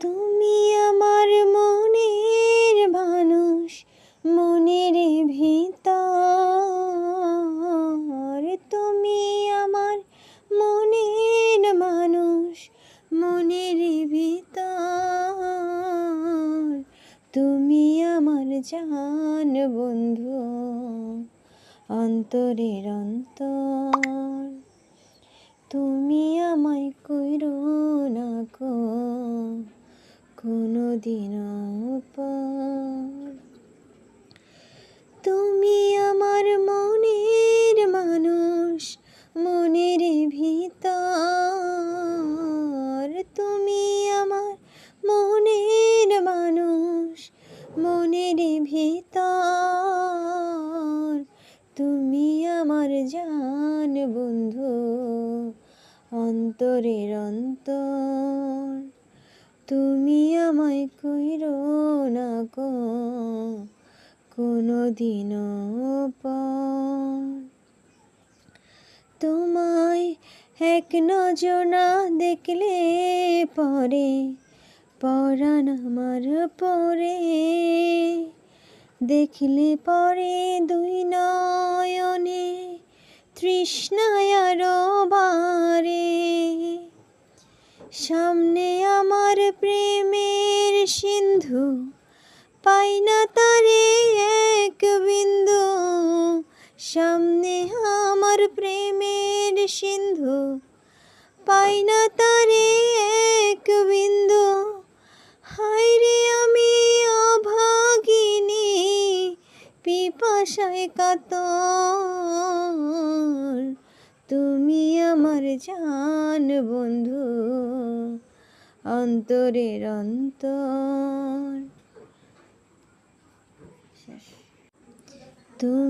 তুমি আমার মনের মানুষ, মনের ভিতর। তুমি আমার মনের মানুষ, মনের ভিতর। তুমি আমার জান বন্ধু, অন্তরের অন্তর। তুমি আমায় কইরো না কো কোনো দিনও পর। তুমি আমার মনের মানুষ, মনের ভিতর। তুমি আমার মনের মানুষ, মনের ভিতর। তুমি আমার জান বন্ধু, অন্তরের অন্তর। তুমি আমায় কইরো না কো কোনো দিনও পর। তোমায় এক নজর না দেখলে পরে পরাণ আমার পরে। দেখলে পরে দুই নয়নে তৃষ্ণায় আরো বাড়ে। সামনে আমার প্রেমের সিন্ধু, পাই না তারে এক বিন্দু। সামনে আমার প্রেমের সিন্ধু, পাই না তারে এক বিন্দু। হায় রে আমি অভাগিনী, পিপাসায় কাতর। তুমি আমার জান বন্ধু, অন্তরের অন্তর। তুমি